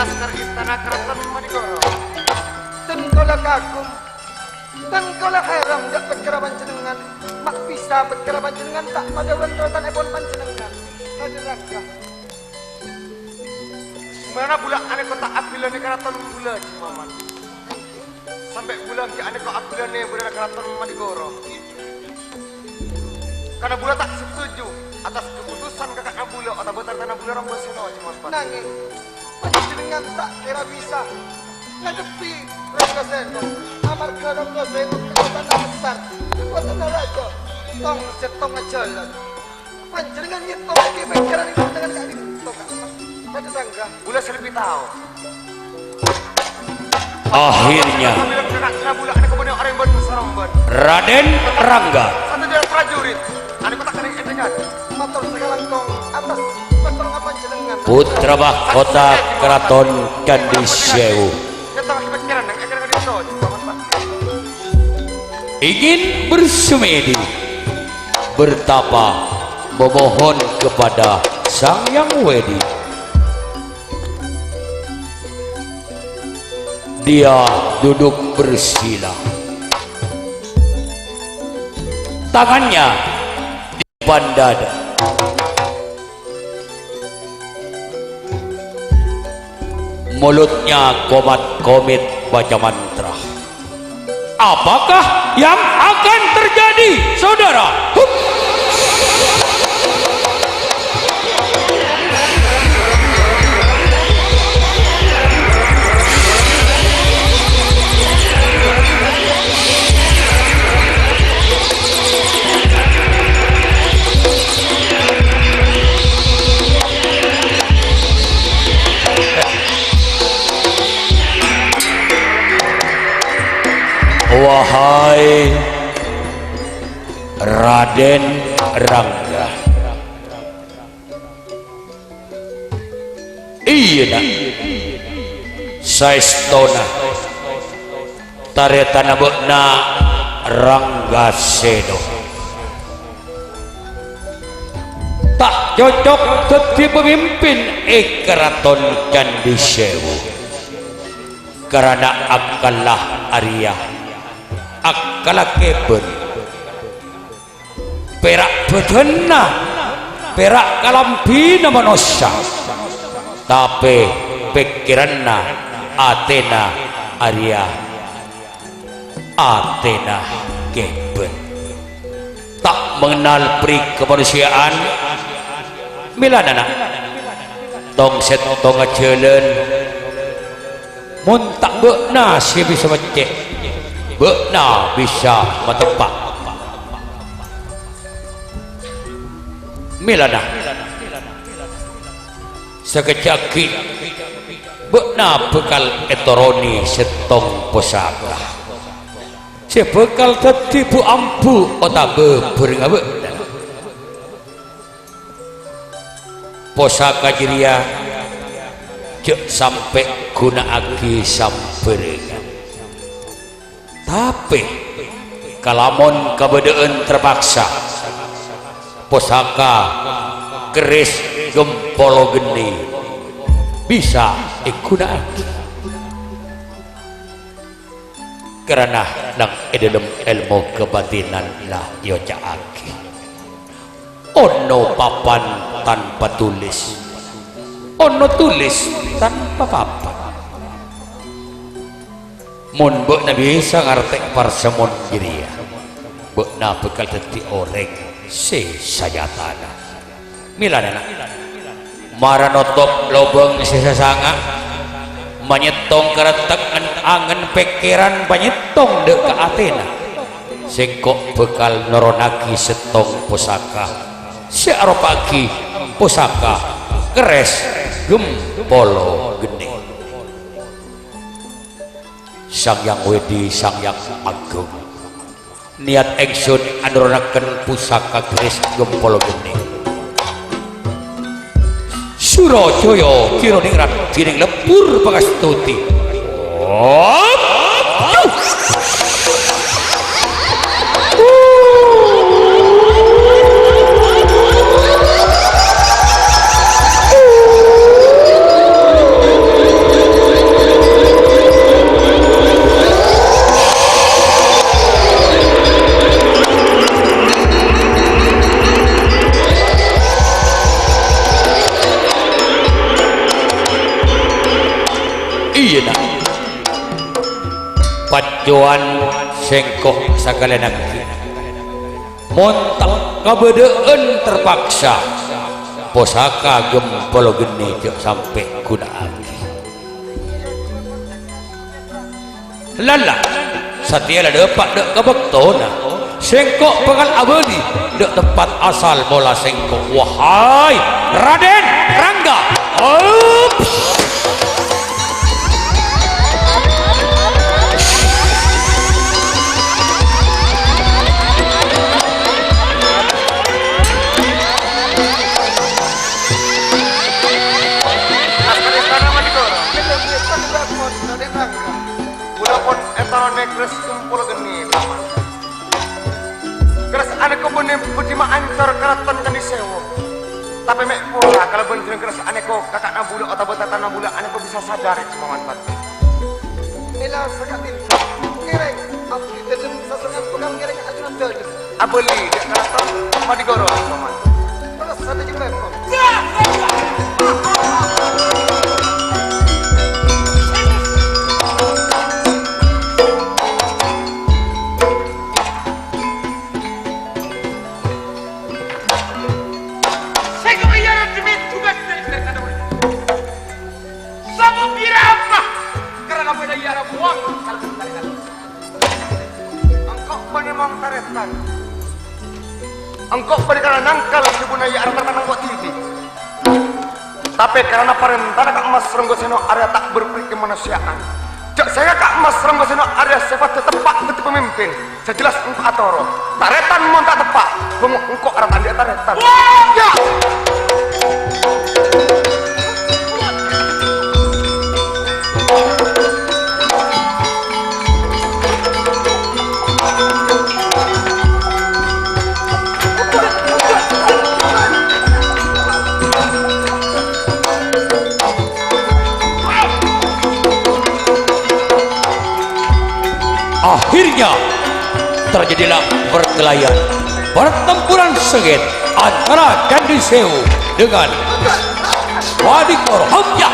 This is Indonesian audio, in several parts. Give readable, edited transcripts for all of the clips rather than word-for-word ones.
laskar istana keraton Manigoro. Dan kala kagum, dan kala heran gak berkira panjenengan, mak bisa berkira panjenengan tak pada wendotan epon panjenengan. Raden Rangga. Mana bulan ane kota abilane keraton bulan Cimaman. Sampai bulan ke ane kota abilane bulan keraton Manigoro. Karena bulan tak setuju atas keputusan kakak Nabula atau betar tanah bulan Rambaseno Cimaman. Nanging panjenengan tak kira bisa ngadepi Rambaseno. Amarga Rambaseno kekuatan besar, kekuatan raja. Tong setong jalan. Panjenengan nyetok iki pikiran iki dengan kak ditok. Raden Rangga. Bulan selebih tahu. Akhirnya Raden Rangga satu dari prajurit ane kota kering edengan Matur sekalangkong atas pertolongan panjenengan. putra mahkota keraton Candi Sewu ingin bersemedi bertapa memohon kepada Sang Yang Wedi. Dia duduk bersila, tangannya di depan dada, mulutnya komat-komit baca mantra. Apakah yang akan terjadi, saudara? Wahai Raden Rangga, iya nak saestona taretana bekna Ranggaseno tak cocok jadi pemimpin keraton Candi Sewu karena akalah Arya akala keben perak bedena perak kalambina manusia tapi pikiranna Athena Arya Athena keben tak mengenal peri kemanusiaan milanana tong setong jalan mun tak bekna si bisa becek bekna bisa metepak milana sekejaki bekna bekal etoroni setong pusaka si bekal tadi bu ampu otabe beringa bekna pusaka jiria cek sampai guna agi sampai tapi kalamun kabedeen terpaksa pusaka keris gempolo geni bisa igunakan karena nang dalam ilmu kebatinan lah yo caaki ono papan tanpa tulis ono tulis tanpa papan mun bekna bisa ngartek parsemon jiria bekna bekal teti oreng se sayatana milanana maranotok lobeng sesasanga menyetong keretek angen pikiran penyetong dek ke Athena singkok bekal noronaki setong pusaka searopagi pusaka keres gempolo gede Sang Yang Wedi Sang Yang Agung niat eksun anurunaken pusaka keris gempolo gede Surajaya kira ningrat dining lepur pangastuti iya nak pacuan sengkok sakalian aki montak kabedeen terpaksa posaka gempol geni jok sampai kuda aki lala satia ada pak dek kebektona sengkok pengal abadi dek tempat asal bola sengkok wahai Raden Rangga ups. Keras kumpul geni paman. Keras ane ko bener berdima antar keratan kan disewo. Tapi mek pula kalau bener keras ane ko kakak nabula atau betatan nabula ane ko bisa sadar paman pat. Ila sakatin. Kireng aku dedem sasangan pegang kireng ajunan dede. Abeli dek keratan mau digoro paman. Terus ada juga kok. Engkau berikan nangkal sebunaya arah tanang buat titi. Tapi karena perintah kak Mas Renggoseno area tak berperi kemanusiaan. Cak saya kak Mas Renggoseno area sifat tepat betul pemimpin. Sejelas engkau atoro. Taretan mau tak tepat. Engkau arah tanda taretan. Ya. Akhirnya terjadilah perkelahian pertempuran sengit antara Candi Sewu dengan Wadikoro Hamya.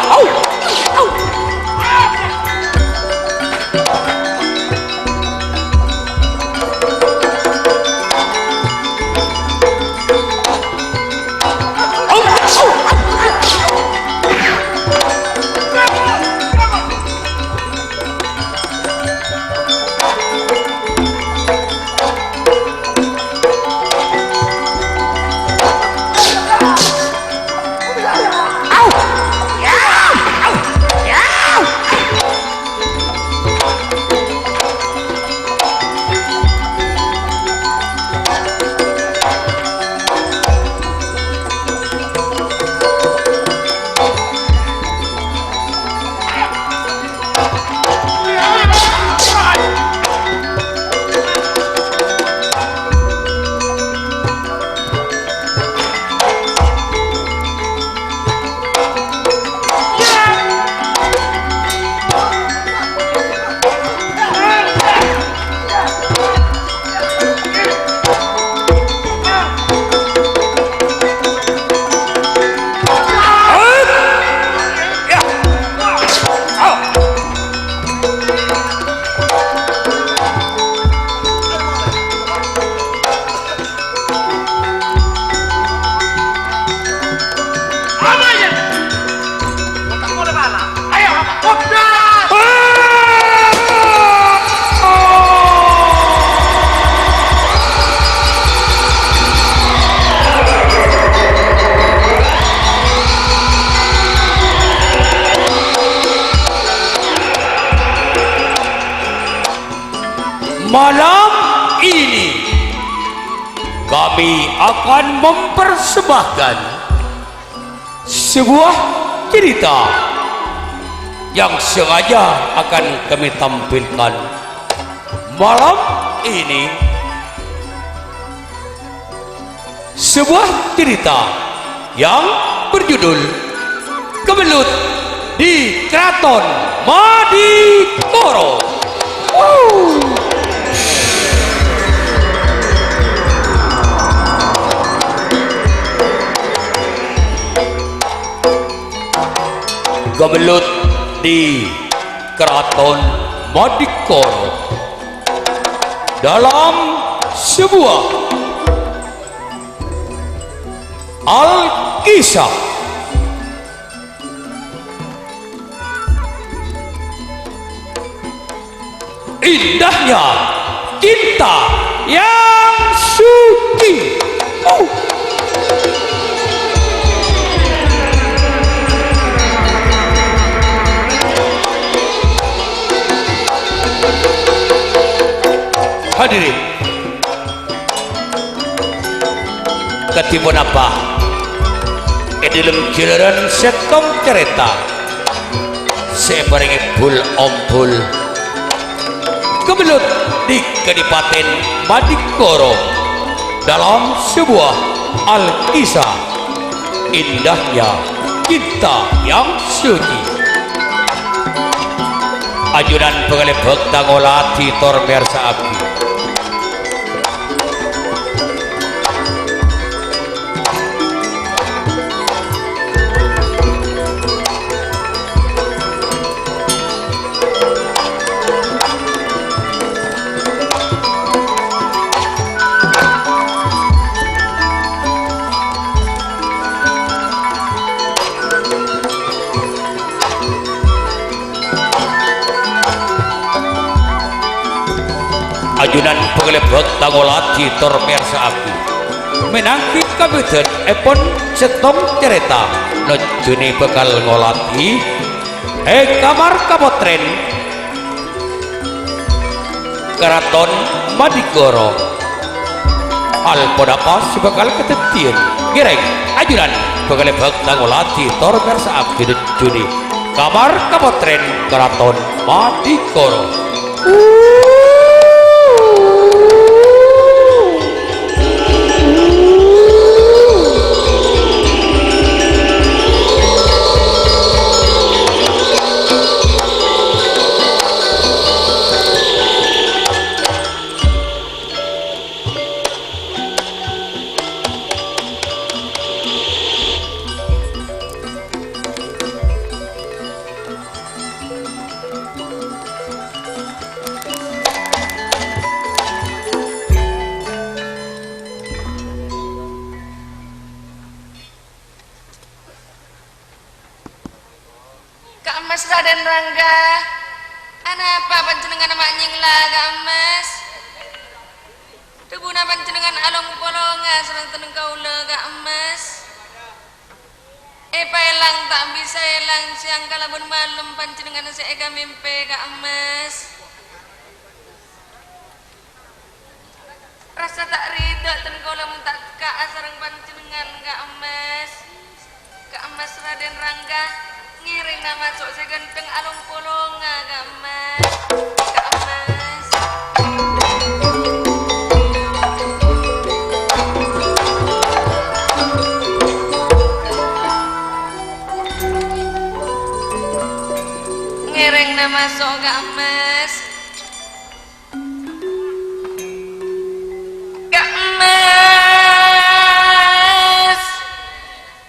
Malam ini kami akan mempersembahkan sebuah cerita yang sengaja akan kami tampilkan malam ini. Sebuah cerita yang berjudul Kemelut di Keraton Madikoro. Kemelut di Keraton Madikoro dalam sebuah Alkisah. Indahnya cinta yang suci. Hadirin, ketipun apa? Dalam jalanan setong cerita sebarengi bul ompul kebelut di Kadipaten Madikoro dalam sebuah Alkisah indahnya cinta yang suci. Ajudan pengalih bekta ngolati tormer saaki ajunan pengelebek tangolati tormer saaki menangki kabutan epon setong cerita nojuni bekal ngolati kamar kapotren Keraton Madikoro al podapa sebekal ketetian gireng ajunan pengelebek tangolati tormer saaki nojuni kamar kapotren Keraton Madikoro. Mas Raden Rangga, apa panjenengan maknying lah Kak Mas? Tebuna panjenengan along polonga serang teneng kaula Kak Mas. Elang tak bisa elang siang kalabun malam panjenengan seega mimpi Kak Mas. Rasa tak ridho ten kaula mun tak ka sareng panjenengan Kak Mas. Kak Mas Raden Rangga ngiring nama sok segenteng alung polonga Kak Mas. Kak Mas ngiring nama sok Kak Mas. Kak Mas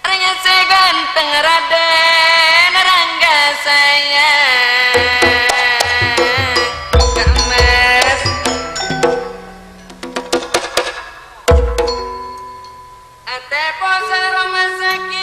arenya seganteng Raden Rangga sayang Kak Mas. Ate pose rumah sakit